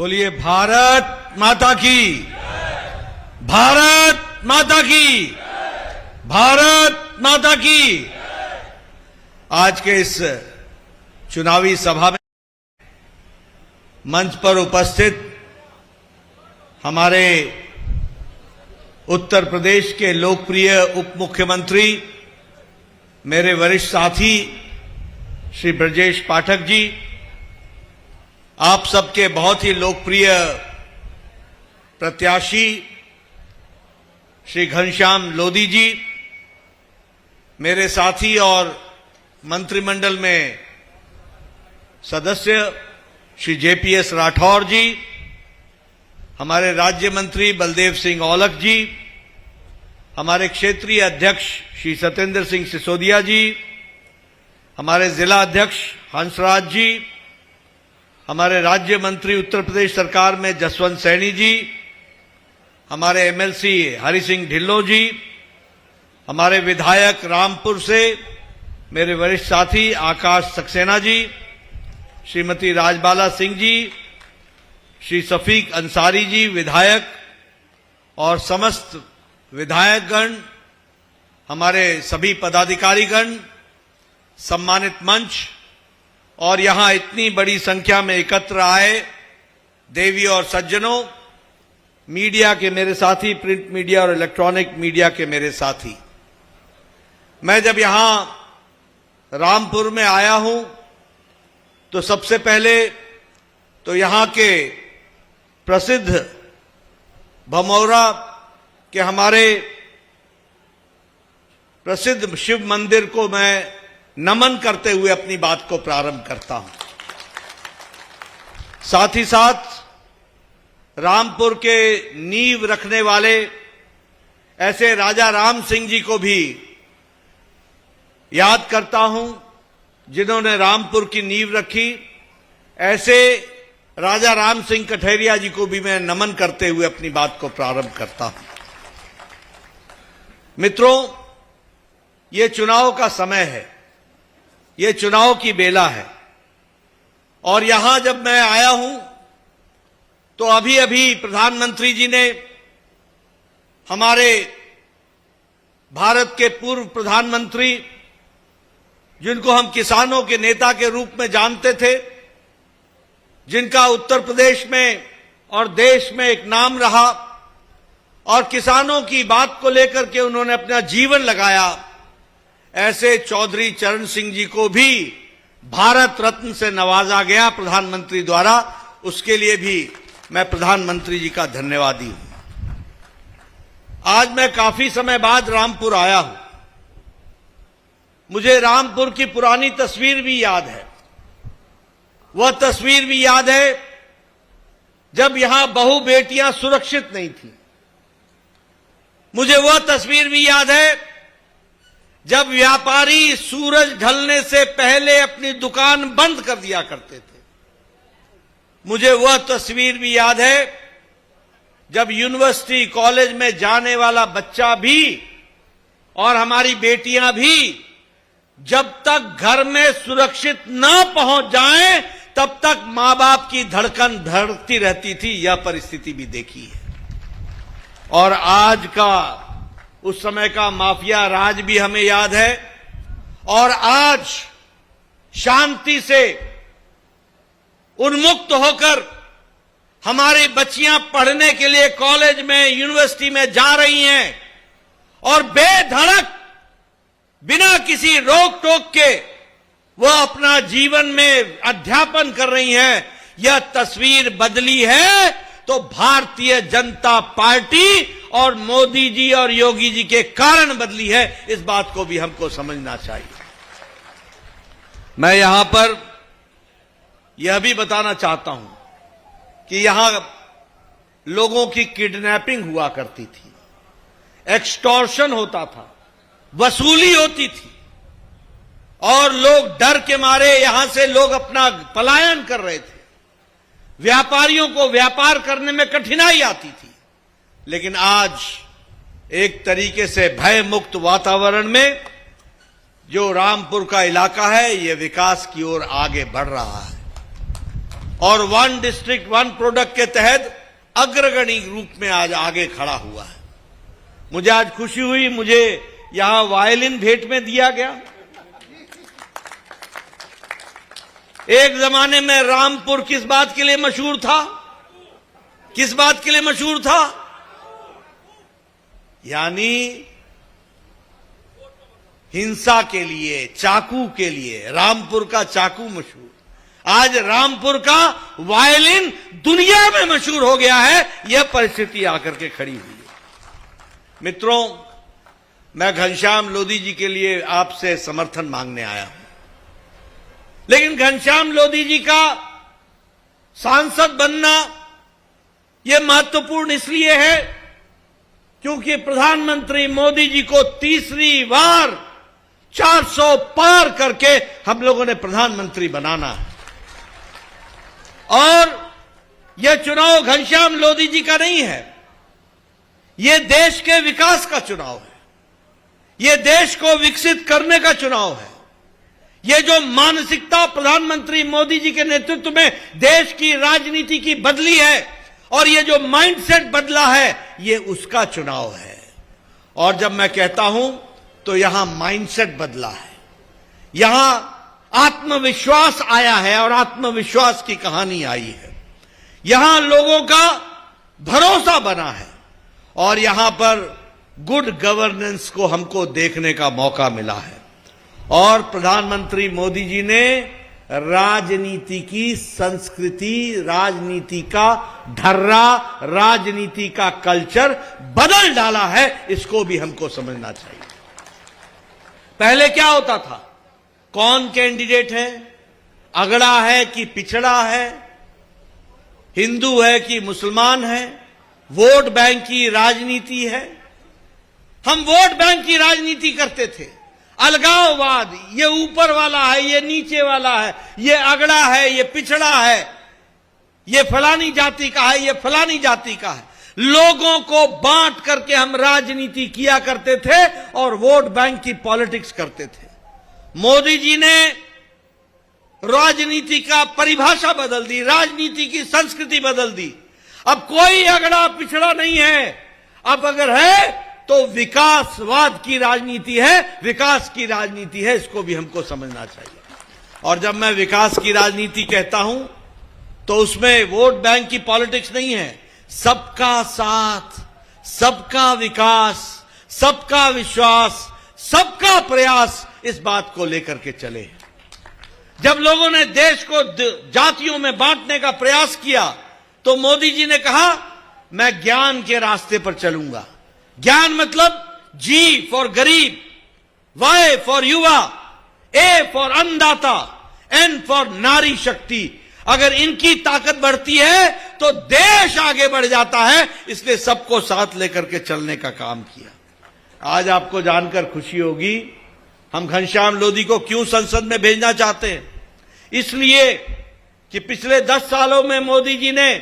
बोलिए भारत माता की, भारत माता की, भारत माता की। आज के इस चुनावी सभा में मंच पर उपस्थित हमारे उत्तर प्रदेश के लोकप्रिय उप मुख्यमंत्री, मेरे वरिष्ठ साथी श्री ब्रजेश पाठक जी, आप सबके बहुत ही लोकप्रिय प्रत्याशी श्री घनश्याम लोधी जी, मेरे साथी और मंत्रिमंडल में सदस्य श्री जेपीएस राठौर जी, हमारे राज्य मंत्री बलदेव सिंह औलख जी, हमारे क्षेत्रीय अध्यक्ष श्री सत्येंद्र सिंह सिसोदिया जी, हमारे जिला अध्यक्ष हंसराज जी, हमारे राज्य मंत्री उत्तर प्रदेश सरकार में जसवंत सैनी जी, हमारे एमएलसी हरि सिंह ढिल्लों जी, हमारे विधायक रामपुर से मेरे वरिष्ठ साथी आकाश सक्सेना जी, श्रीमती राजबाला सिंह जी, श्री सफीक अंसारी जी विधायक और समस्त विधायकगण, हमारे सभी पदाधिकारीगण, सम्मानित मंच और यहां इतनी बड़ी संख्या में एकत्र आए देवी और सज्जनों, मीडिया के मेरे साथी, प्रिंट मीडिया और इलेक्ट्रॉनिक मीडिया के मेरे साथी, मैं जब यहां रामपुर में आया हूं तो सबसे पहले तो यहां के प्रसिद्ध भमौरा के हमारे प्रसिद्ध शिव मंदिर को मैं नमन करते हुए अपनी बात को प्रारंभ करता हूं। साथ ही साथ रामपुर के नींव रखने वाले ऐसे राजा राम सिंह जी को भी याद करता हूं, जिन्होंने रामपुर की नींव रखी। ऐसे राजा राम सिंह कठेरिया जी को भी मैं नमन करते हुए अपनी बात को प्रारंभ करता हूं। मित्रों, ये चुनाव का समय है, ये चुनाव की बेला है और यहां जब मैं आया हूं तो अभी अभी प्रधानमंत्री जी ने हमारे भारत के पूर्व प्रधानमंत्री, जिनको हम किसानों के नेता के रूप में जानते थे, जिनका उत्तर प्रदेश में और देश में एक नाम रहा और किसानों की बात को लेकर के उन्होंने अपना जीवन लगाया, ऐसे चौधरी चरण सिंह जी को भी भारत रत्न से नवाजा गया प्रधानमंत्री द्वारा। उसके लिए भी मैं प्रधानमंत्री जी का धन्यवादी हूं। आज मैं काफी समय बाद रामपुर आया हूं। मुझे रामपुर की पुरानी तस्वीर भी याद है। वह तस्वीर भी याद है जब यहां बहू बेटियां सुरक्षित नहीं थी। मुझे वह तस्वीर भी याद है जब व्यापारी सूरज ढलने से पहले अपनी दुकान बंद कर दिया करते थे। मुझे वह तस्वीर भी याद है जब यूनिवर्सिटी कॉलेज में जाने वाला बच्चा भी और हमारी बेटियां भी जब तक घर में सुरक्षित न पहुंच जाएं तब तक मां बाप की धड़कन धड़कती रहती थी। यह परिस्थिति भी देखी है और आज का, उस समय का माफिया राज भी हमें याद है। और आज शांति से उन्मुक्त होकर हमारी बच्चियां पढ़ने के लिए कॉलेज में, यूनिवर्सिटी में जा रही हैं और बेधड़क, बिना किसी रोक टोक के वह अपना जीवन में अध्यापन कर रही हैं। यह तस्वीर बदली है तो भारतीय जनता पार्टी और मोदी जी और योगी जी के कारण बदली है। इस बात को भी हमको समझना चाहिए। मैं यहां पर यह भी बताना चाहता हूं कि यहां लोगों की किडनैपिंग हुआ करती थी, एक्सटॉर्शन होता था, वसूली होती थी और लोग डर के मारे यहां से लोग अपना पलायन कर रहे थे। व्यापारियों को व्यापार करने में कठिनाई आती थी। लेकिन आज एक तरीके से भय मुक्त वातावरण में जो रामपुर का इलाका है, यह विकास की ओर आगे बढ़ रहा है और वन डिस्ट्रिक्ट वन प्रोडक्ट के तहत अग्रगणी रूप में आज आगे खड़ा हुआ है। मुझे आज खुशी हुई, मुझे यहां वायलिन भेंट में दिया गया। एक जमाने में रामपुर किस बात के लिए मशहूर था? किस बात के लिए मशहूर था? यानी हिंसा के लिए, चाकू के लिए। रामपुर का चाकू मशहूर, आज रामपुर का वायलिन दुनिया में मशहूर हो गया है। यह परिस्थिति आकर के खड़ी हुई है। मित्रों, मैं घनश्याम लोधी जी के लिए आपसे समर्थन मांगने आया हूं, लेकिन घनश्याम लोधी जी का सांसद बनना यह महत्वपूर्ण इसलिए है क्योंकि प्रधानमंत्री मोदी जी को तीसरी बार 400 पार करके हम लोगों ने प्रधानमंत्री बनाना है। और यह चुनाव घनश्याम लोधी जी का नहीं है, यह देश के विकास का चुनाव है। यह देश को विकसित करने का चुनाव है। यह जो मानसिकता प्रधानमंत्री मोदी जी के नेतृत्व में देश की राजनीति की बदली है और यह जो माइंडसेट बदला है, यह उसका चुनाव है। और जब मैं कहता हूं तो यहां माइंडसेट बदला है, यहां आत्मविश्वास आया है और आत्मविश्वास की कहानी आई है। यहां लोगों का भरोसा बना है और यहां पर गुड गवर्नेंस को हमको देखने का मौका मिला है। और प्रधानमंत्री मोदी जी ने राजनीति की संस्कृति, राजनीति का ढर्रा, राजनीति का कल्चर बदल डाला है। इसको भी हमको समझना चाहिए। पहले क्या होता था? कौन कैंडिडेट है, अगड़ा है कि पिछड़ा है, हिंदू है कि मुसलमान है, वोट बैंक की राजनीति है। हम वोट बैंक की राजनीति करते थे। अलगाववाद, ये ऊपर वाला है, ये नीचे वाला है, ये अगड़ा है, ये पिछड़ा है, ये फलानी जाति का है, ये फलानी जाति का है। लोगों को बांट करके हम राजनीति किया करते थे और वोट बैंक की पॉलिटिक्स करते थे। मोदी जी ने राजनीति का परिभाषा बदल दी, राजनीति की संस्कृति बदल दी। अब कोई अगड़ा पिछड़ा नहीं है। अब अगर है तो विकासवाद की राजनीति है, विकास की राजनीति है। इसको भी हमको समझना चाहिए। और जब मैं विकास की राजनीति कहता हूं तो उसमें वोट बैंक की पॉलिटिक्स नहीं है। सबका साथ, सबका विकास, सबका विश्वास, सबका प्रयास, इस बात को लेकर के चले। जब लोगों ने देश को जातियों में बांटने का प्रयास किया तो मोदी जी ने कहा मैं ज्ञान के रास्ते पर चलूंगा। ज्ञान मतलब जी फॉर गरीब, वाई फॉर युवा, ए फॉर अन्नदाता, एन फॉर नारी शक्ति। अगर इनकी ताकत बढ़ती है तो देश आगे बढ़ जाता है। इसलिए सबको साथ लेकर के चलने का काम किया। आज आपको जानकर खुशी होगी हम घनश्याम लोधी को क्यों संसद में भेजना चाहते हैं। इसलिए कि पिछले 10 सालों में मोदी जी ने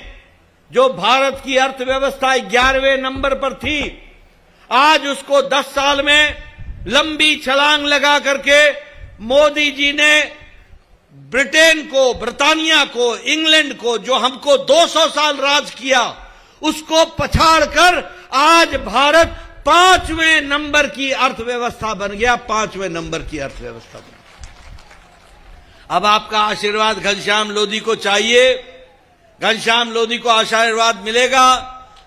जो भारत की अर्थव्यवस्था 11वें नंबर पर थी, आज उसको 10 साल में लंबी छलांग लगा करके मोदी जी ने ब्रिटेन को, ब्रिटानिया को, इंग्लैंड को, जो हमको 200 साल राज किया, उसको पछाड़कर आज भारत 5वें नंबर की अर्थव्यवस्था बन गया। 5वें नंबर की अर्थव्यवस्था बन गया। अब आपका आशीर्वाद घनश्याम लोधी को चाहिए। घनश्याम लोधी को आशीर्वाद मिलेगा,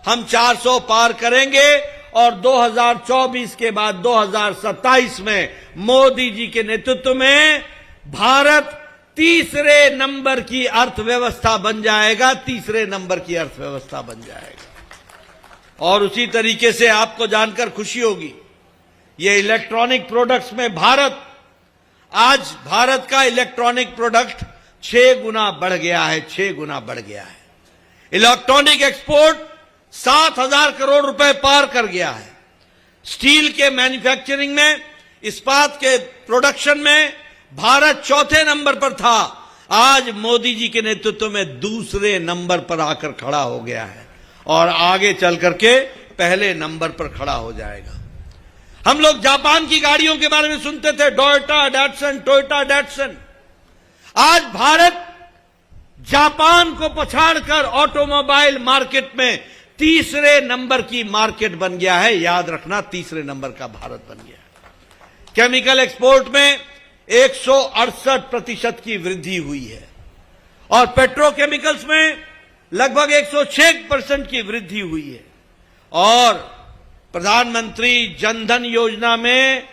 हम 400 पार करेंगे और 2024 के बाद 2027 में मोदी जी के नेतृत्व में भारत तीसरे नंबर की अर्थव्यवस्था बन जाएगा। तीसरे नंबर की अर्थव्यवस्था बन जाएगा। और उसी तरीके से आपको जानकर खुशी होगी, ये इलेक्ट्रॉनिक प्रोडक्ट्स में आज भारत का इलेक्ट्रॉनिक प्रोडक्ट 6 गुना बढ़ गया है। 6 गुना बढ़ गया है। इलेक्ट्रॉनिक एक्सपोर्ट 7,000 करोड़ रुपए पार कर गया है। स्टील के मैन्युफैक्चरिंग में, इस्पात के प्रोडक्शन में भारत चौथे नंबर पर था। आज मोदी जी के नेतृत्व में दूसरे नंबर पर आकर खड़ा हो गया है और आगे चल करके पहले नंबर पर खड़ा हो जाएगा। हम लोग जापान की गाड़ियों के बारे में सुनते थे, टोयोटा, डैटसन, टोयोटा, डैटसन। आज भारत जापान को पछाड़कर ऑटोमोबाइल मार्केट में तीसरे नंबर की मार्केट बन गया है। याद रखना, तीसरे नंबर का भारत बन गया है। केमिकल एक्सपोर्ट में 168% की वृद्धि हुई है और पेट्रोकेमिकल्स में लगभग 106% की वृद्धि हुई है। और प्रधानमंत्री जनधन योजना में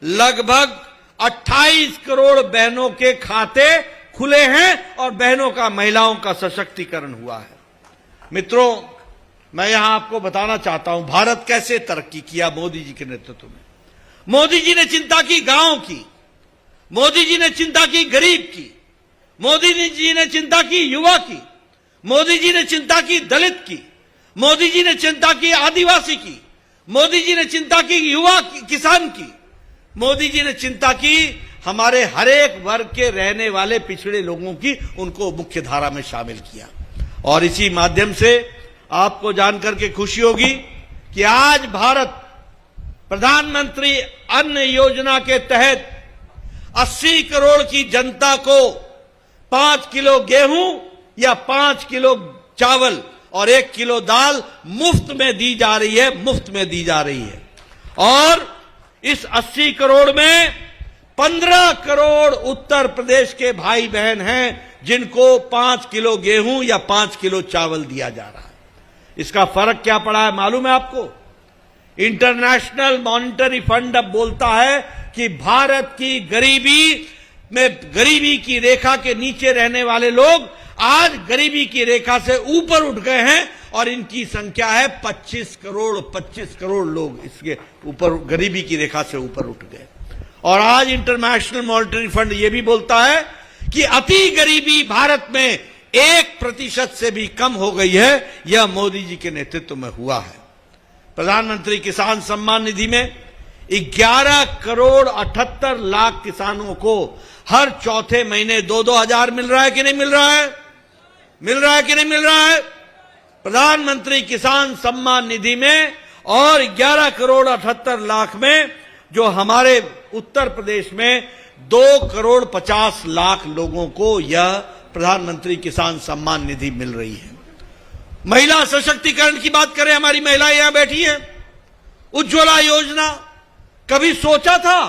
लगभग 28 करोड़ बहनों के खाते खुले हैं और बहनों का, महिलाओं का सशक्तिकरण हुआ है। मित्रों, मैं यहां आपको बताना चाहता हूं भारत कैसे तरक्की किया मोदी जी के नेतृत्व में। मोदी जी ने चिंता की गांव की, मोदी जी ने चिंता की गरीब की, मोदी जी ने चिंता की युवा की, मोदी जी ने चिंता की दलित की, मोदी जी ने चिंता की आदिवासी की, मोदी जी ने चिंता की युवा किसान की, मोदी जी ने चिंता की हमारे हर एक वर्ग के रहने वाले पिछड़े लोगों की, उनको मुख्य धारा में शामिल किया। और इसी माध्यम से आपको जानकर के खुशी होगी कि आज भारत प्रधानमंत्री अन्न योजना के तहत 80 करोड़ की जनता को 5 किलो गेहूं या 5 किलो चावल और 1 किलो दाल मुफ्त में दी जा रही है, मुफ्त में दी जा रही है। और इस 80 करोड़ में 15 करोड़ उत्तर प्रदेश के भाई बहन हैं जिनको 5 किलो गेहूं या 5 किलो चावल दिया जा रहा है। इसका फर्क क्या पड़ा है मालूम है आपको? इंटरनेशनल मॉनिटरी फंड अब बोलता है कि भारत की गरीबी की रेखा के नीचे रहने वाले लोग आज गरीबी की रेखा से ऊपर उठ गए हैं और इनकी संख्या है 25 करोड़ लोग इसके ऊपर, गरीबी की रेखा से ऊपर उठ गए। और आज इंटरनेशनल मॉनिटरी फंड यह भी बोलता है कि अति गरीबी भारत में 1% से भी कम हो गई है। यह मोदी जी के नेतृत्व में हुआ है। प्रधानमंत्री किसान सम्मान निधि में 11 करोड़ 78 लाख किसानों को हर चौथे महीने 2-2 हजार मिल रहा है कि नहीं मिल रहा है? मिल रहा है कि नहीं मिल रहा है? प्रधानमंत्री किसान सम्मान निधि में और 11 करोड़ 78 लाख में जो हमारे उत्तर प्रदेश में 2 करोड़ 50 लाख लोगों को यह प्रधानमंत्री किसान सम्मान निधि मिल रही है। महिला सशक्तिकरण की बात करें, हमारी महिलाएं यहां बैठी हैं। उज्ज्वला योजना कभी सोचा था?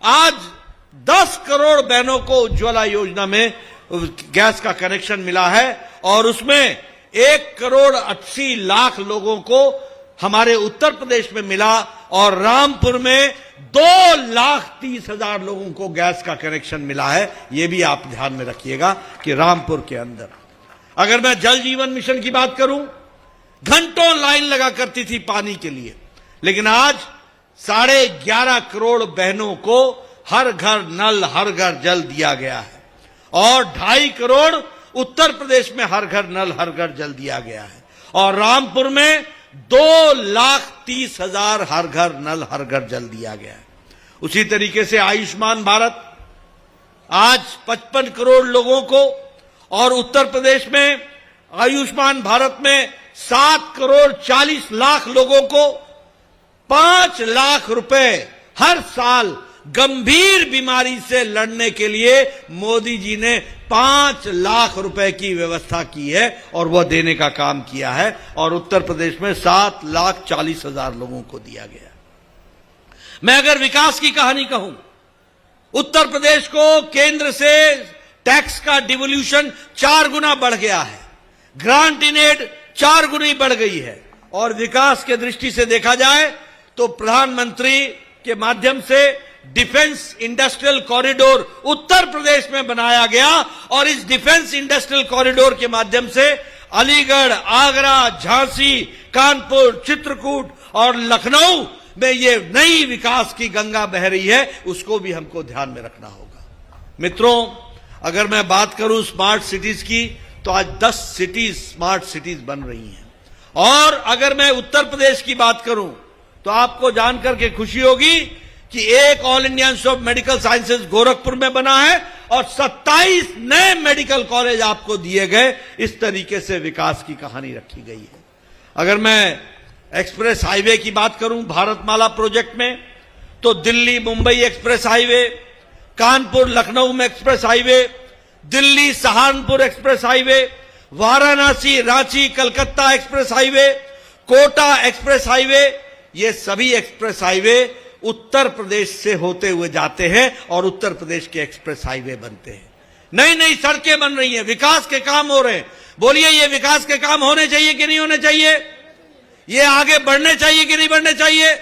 आज 10 करोड़ बहनों को उज्ज्वला योजना में गैस का कनेक्शन मिला है और उसमें 1 करोड़ 80 लाख लोगों को हमारे उत्तर प्रदेश में मिला और रामपुर में 2,30,000 लोगों को गैस का कनेक्शन मिला है। यह भी आप ध्यान में रखिएगा कि रामपुर के अंदर। अगर मैं जल जीवन मिशन की बात करूं, घंटों लाइन लगा करती थी पानी के लिए, लेकिन आज 11.5 करोड़ बहनों को हर घर नल, हर घर जल दिया गया है और 2.5 करोड़ उत्तर प्रदेश में हर घर नल, हर घर जल दिया गया है और रामपुर में 2,30,000 हर घर नल, हर घर जल दिया गया है। उसी तरीके से आयुष्मान भारत आज 55 करोड़ लोगों को और उत्तर प्रदेश में आयुष्मान भारत में 7 करोड़ 40 लाख लोगों को 5 लाख रुपए हर साल गंभीर बीमारी से लड़ने के लिए मोदी जी ने 5 लाख रुपए की व्यवस्था की है और वह देने का काम किया है और उत्तर प्रदेश में 7,40,000 लोगों को दिया गया। मैं अगर विकास की कहानी कहूं, उत्तर प्रदेश को केंद्र से टैक्स का डिवोल्यूशन 4 गुना बढ़ गया है, ग्रांट इन एड 4 गुनी बढ़ गई है और विकास के दृष्टि से देखा जाए तो प्रधानमंत्री के माध्यम से defence industrial corridor Uttar Pradesh में बनाया गया और इस डिफेंस इंडस्ट्रियल कॉरिडोर के माध्यम से अलीगढ़, आगरा, झांसी, कानपुर, चित्रकूट और लखनऊ में ये नई विकास की गंगा बह रही है। उसको भी हमको ध्यान में रखना होगा। मित्रों, अगर मैं बात करूं स्मार्ट सिटीज की तो आज 10 सिटीज स्मार्ट सिटीज बन रही हैं और अगर मैं उत्तर प्रदेश की बात करूं तो आपको जानकर के खुशी होगी कि एक all India institute of medical sciences Gorakhpur में बना है और 27 नए मेडिकल कॉलेज आपको दिए गए। इस तरीके से विकास की कहानी रखी गई है। अगर मैं एक्सप्रेस हाईवे की बात करूं भारतमाला प्रोजेक्ट में तो दिल्ली मुंबई एक्सप्रेस हाईवे, कानपुर लखनऊ में express highway, Delhi Saharanpur express highway, Varanasi Ranchi Calcutta express highway, Kota express highway, ये सभी एक्सप्रेस हाईवे उत्तर प्रदेश से होते हुए जाते हैं और उत्तर प्रदेश के एक्सप्रेस हाईवे बनते हैं। नई नई सड़कें बन रही हैं, विकास के काम हो रहे हैं। बोलिए, ये विकास के काम होने चाहिए कि नहीं होने चाहिए? ये आगे बढ़ने चाहिए कि नहीं बढ़ने चाहिए?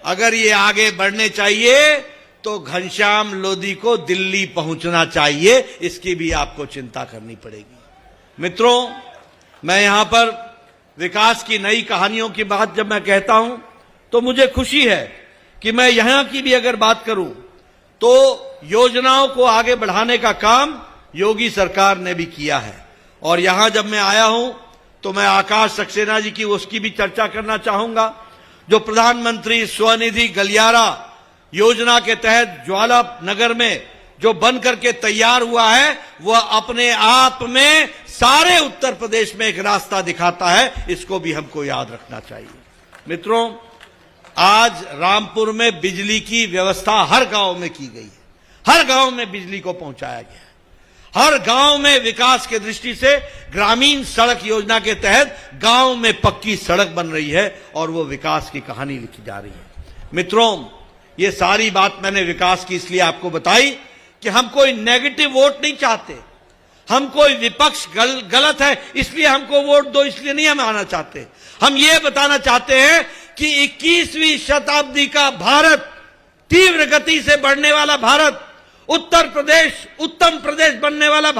अगर ये आगे बढ़ने चाहिए तो घनश्याम लोधी को दिल्ली पहुंचना चाहिए, इसकी भी आपको चिंता करनी पड़ेगी। मित्रों, मैं यहां पर विकास की नई कहानियों की बात जब मैं कहता हूं तो मुझे खुशी है कि मैं यहां की भी अगर बात करूं तो योजनाओं को आगे बढ़ाने का काम योगी सरकार ने भी किया है। और यहां जब मैं आया हूं तो मैं आकाश सक्सेना जी की उसकी भी चर्चा करना चाहूंगा, जो प्रधानमंत्री स्वनिधि गलियारा योजना के तहत ज्वाला नगर में जो बन करके तैयार हुआ है, वह अपने आप में सारे उत्तर प्रदेश में एक रास्ता दिखाता है। इसको भी हमको याद रखना चाहिए। मित्रों, आज रामपुर में बिजली की व्यवस्था हर गांव में की गई है, हर गांव में बिजली को पहुंचाया गया है। हर गांव में विकास के दृष्टि से ग्रामीण सड़क योजना के तहत गांव में पक्की सड़क बन रही है और वो विकास की कहानी लिखी जा रही है। मित्रों, ये सारी बात मैंने विकास की इसलिए आपको बताई कि हम कोई नेगेटिव वोट नहीं चाहते, हम कोई विपक्ष गलत है इसलिए हमको वोट दो इसलिए नहीं हम आना चाहते। हम ये बताना चाहते हैं कि 21वीं शताब्दी का भारत, तीव्र गति से बढ़ने वाला भारत, उत्तर प्रदेश उत्तम प्रदेश बनने वाला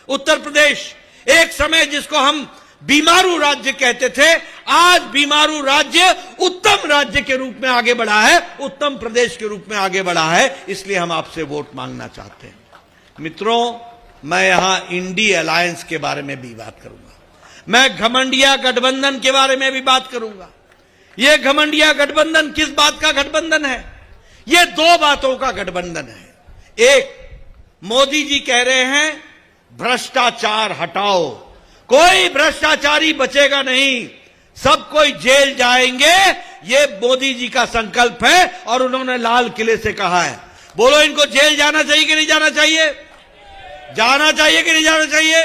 उत्तर प्रदेश, एक समय जिसको हम बीमारू राज्य कहते थे, आज बीमारू राज्य उत्तम राज्य के रूप में आगे बढ़ा है, उत्तम प्रदेश के रूप में आगे बढ़ा है। इसलिए हम आपसे वोट मांगना चाहते हैं। मित्रों, मैं यहां इंडी अलायंस के बारे में भी बात करूंगा, मैं घमंडिया गठबंधन के बारे में भी बात करूंगा। यह घमंडिया गठबंधन किस बात का गठबंधन है? यह दो बातों का गठबंधन है। एक, मोदी जी कह रहे हैं भ्रष्टाचार हटाओ, कोई भ्रष्टाचारी बचेगा नहीं, सब कोई जेल जाएंगे, ये मोदी जी का संकल्प है और उन्होंने लाल किले से कहा है। बोलो, इनको जेल जाना चाहिए कि नहीं जाना चाहिए? जाना चाहिए कि नहीं जाना चाहिए?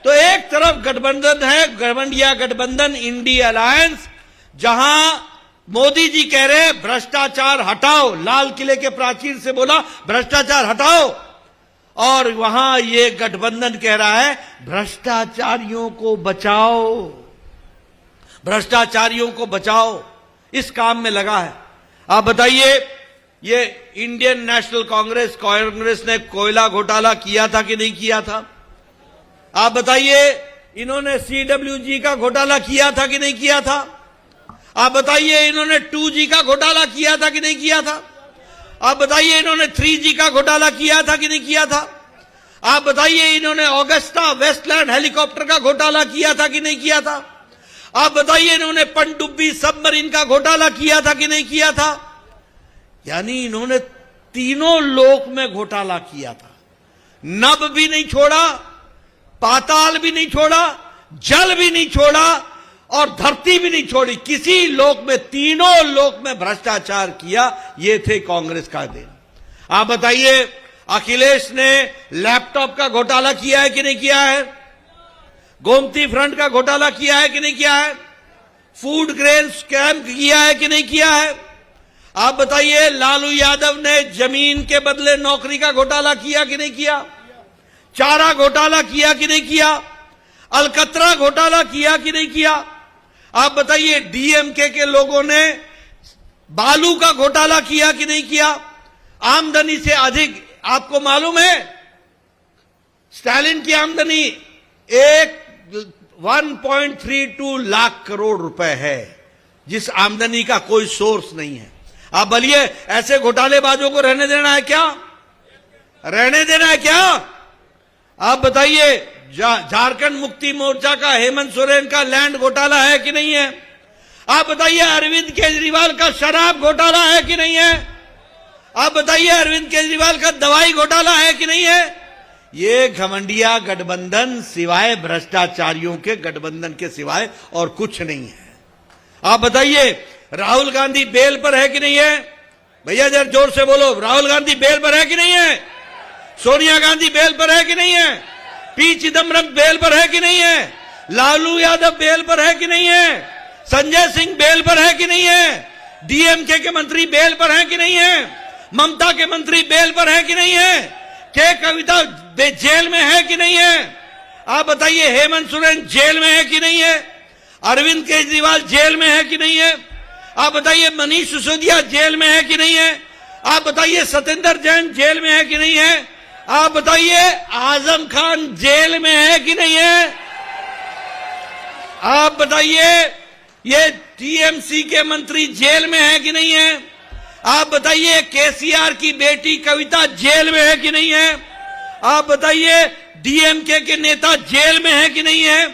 तो एक तरफ गठबंधन है, घमंडिया गठबंधन, इंडी अलायंस, जहां मोदी जी कह रहे हैं भ्रष्टाचार हटाओ, लाल किले के प्राचीर से बोला भ्रष्टाचार हटाओ, और वहां ये गठबंधन कह रहा है भ्रष्टाचारियों को बचाओ, भ्रष्टाचारियों को बचाओ, इस काम में लगा है। आप बताइए, ये इंडियन नेशनल कांग्रेस ने कोयला घोटाला किया था कि नहीं किया था? आप बताइए, इन्होंने CWG का घोटाला किया था कि नहीं किया था? आप बताइए, इन्होंने 2G का घोटाला किया था कि नहीं किया था? आप बताइए, इन्होंने 3G का घोटाला किया था कि नहीं किया था? आप बताइए, इन्होंने ऑगस्टा वेस्टलैंड हेलीकॉप्टर का घोटाला किया था कि नहीं किया था? आप बताइए, इन्होंने पनडुब्बी सबमरीन का घोटाला किया था कि नहीं किया था? यानी इन्होंने तीनों लोक में घोटाला किया था। नभ भी नहीं छोड़ा, पाताल भी नहीं छोड़ा, जल भी नहीं छोड़ा और धरती भी नहीं छोड़ी, किसी लोक में, तीनों लोक में भ्रष्टाचार किया। ये थे कांग्रेस का दिन। आप बताइए, अखिलेश ने लैपटॉप का घोटाला किया है कि नहीं किया है? गोमती फ्रंट का घोटाला किया है कि नहीं किया है? फूड ग्रेन स्कैम किया है कि नहीं किया है? आप बताइए, लालू यादव ने जमीन के बदले नौकरी का घोटाला किया कि नहीं किया? चारा घोटाला किया कि नहीं किया? अलकतरा घोटाला किया कि नहीं किया? आप बताइए, डीएमके के लोगों ने बालू का घोटाला किया कि नहीं किया? आमदनी से अधिक, आपको मालूम है स्टालिन की आमदनी 1.32 लाख करोड़ रुपए है, जिस आमदनी का कोई सोर्स नहीं है। आप बोलिए, ऐसे घोटालेबाजों को रहने देना है क्या? रहने देना है क्या? आप बताइए, झारखंड मुक्ति मोर्चा का हेमंत सोरेन का लैंड घोटाला है कि नहीं है? आप बताइए, अरविंद केजरीवाल का शराब घोटाला है कि नहीं है? आप बताइए, अरविंद केजरीवाल का दवाई घोटाला है कि नहीं है? ये घमंडिया गठबंधन सिवाय भ्रष्टाचारियों के गठबंधन के सिवाय और कुछ नहीं है। आप बताइए, राहुल गांधी बेल पर है कि नहीं है? भैया जरा जोर से बोलो, राहुल गांधी बेल पर है कि नहीं है? सोनिया गांधी बेल पर है कि नहीं है? पी चिदम्बरम बेल पर है कि नहीं है? लालू यादव बेल पर है कि नहीं है? संजय सिंह बेल पर है कि नहीं है? डीएमके के मंत्री बेल पर है कि नहीं है? ममता के मंत्री बेल पर है कि नहीं है? के कविता जेल में है कि नहीं है? आप बताइए, हेमंत सोरेन जेल में है कि नहीं है? अरविंद केजरीवाल जेल में है कि नहीं है? आप बताइए, मनीष सिसोदिया जेल में है कि नहीं है? आप बताइए, सत्येंद्र जैन जेल में है कि नहीं है? आप बताइए, आजम खान जेल में है कि नहीं है? आप बताइए, ये टीएमसी के मंत्री जेल में है कि नहीं है? आप बताइए, केसीआर की बेटी कविता जेल में है कि नहीं है? आप बताइए, डीएमके के नेता जेल में है कि नहीं है?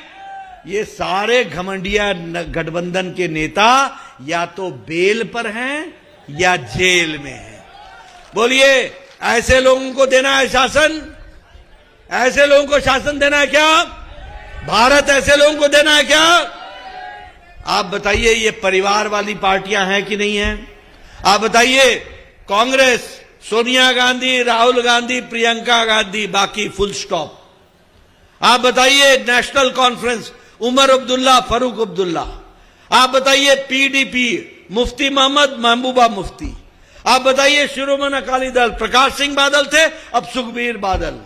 ये सारे घमंडिया गठबंधन के नेता या तो बेल पर हैं या जेल में हैं। बोलिए, ऐसे लोगों को देना है शासन? ऐसे लोगों को शासन देना है क्या? भारत ऐसे लोगों को देना है क्या? आप बताइए, ये परिवार वाली पार्टियां हैं कि नहीं हैं? आप बताइए, कांग्रेस, सोनिया गांधी, राहुल गांधी, प्रियंका गांधी, बाकी फुल स्टॉप। आप बताइए, नेशनल कॉन्फ्रेंस, उमर अब्दुल्ला, फारूक अब्दुल्ला। आप बताइए, पीडीपी, मुफ्ती मोहम्मद महबूबा मुफ्ती। आप बताइए, शिरोमणि अकाली दल, प्रकाश सिंह बादल थे, अब सुखबीर बादल।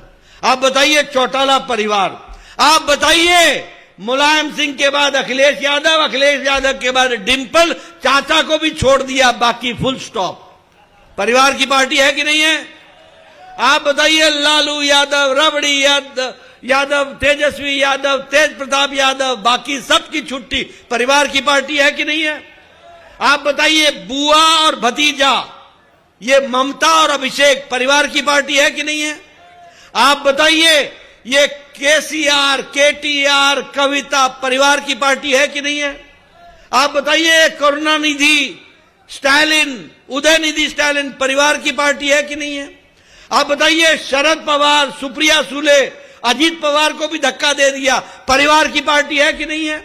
आप बताइए, चौटाला परिवार। आप बताइए, मुलायम सिंह के बाद अखिलेश यादव, अखिलेश यादव के बाद डिंपल, चाचा को भी छोड़ दिया, बाकी फुल स्टॉप। परिवार की पार्टी है कि नहीं है? आप बताइए, लालू यादव, रबड़ी यादव, तेजस्वी यादव, तेज प्रताप यादव, बाकी सबकी छुट्टी। परिवार की पार्टी है कि नहीं है? आप बताइए, बुआ और भतीजा, ये ममता और अभिषेक, परिवार की पार्टी है कि नहीं है? आप बताइए, ये केसीआर, केटीआर, कविता, परिवार की पार्टी है कि नहीं है? आप बताइए, करुणानिधि, स्टालिन, उदयनिधि स्टालिन, परिवार की पार्टी है कि नहीं है? आप बताइए, शरद पवार, सुप्रिया सुले, अजीत पवार को भी धक्का दे दिया, परिवार की पार्टी है कि नहीं है?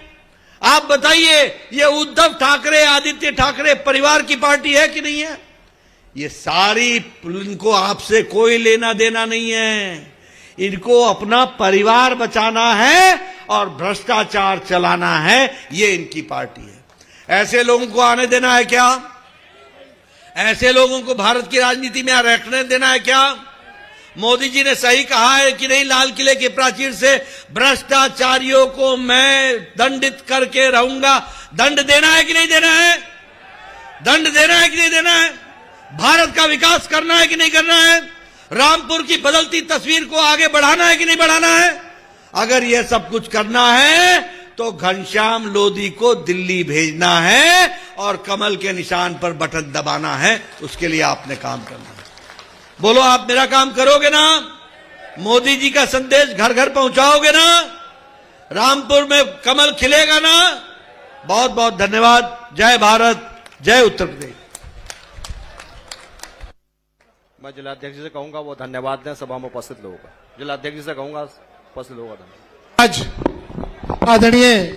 आप बताइए, ये उद्धव ठाकरे, आदित्य ठाकरे, परिवार की पार्टी है कि नहीं है? ये सारी, इनको आपसे कोई लेना देना नहीं है। इनको अपना परिवार बचाना है और भ्रष्टाचार चलाना है, ये इनकी पार्टी है। ऐसे लोगों को आने देना है क्या? ऐसे लोगों को भारत की राजनीति में रखने देना है क्या? मोदी जी ने सही कहा है कि नहीं, लाल किले के प्राचीर से भ्रष्टाचारियों को मैं दंडित करके रहूंगा। दंड देना है कि नहीं देना है? दंड देना है कि नहीं देना है? भारत का विकास करना है कि नहीं करना है? रामपुर की बदलती तस्वीर को आगे बढ़ाना है कि नहीं बढ़ाना है? अगर यह सब कुछ करना है तो घनश्याम लोधी को दिल्ली भेजना है और कमल के निशान पर बटन दबाना है। उसके लिए आपने काम करना है। बोलो, आप मेरा काम करोगे ना? मोदी जी का संदेश घर घर पहुंचाओगे ना? रामपुर में कमल खिलेगा ना? बहुत बहुत धन्यवाद। जय भारत, जय उत्तर प्रदेश। मैं जिलाध्यक्ष से कहूंगा वो धन्यवाद दें सभा में उपस्थित लोगों का। जिलाध्यक्ष से कहूंगा उपस्थित लोगों का धन्यवाद। आज आदरणीय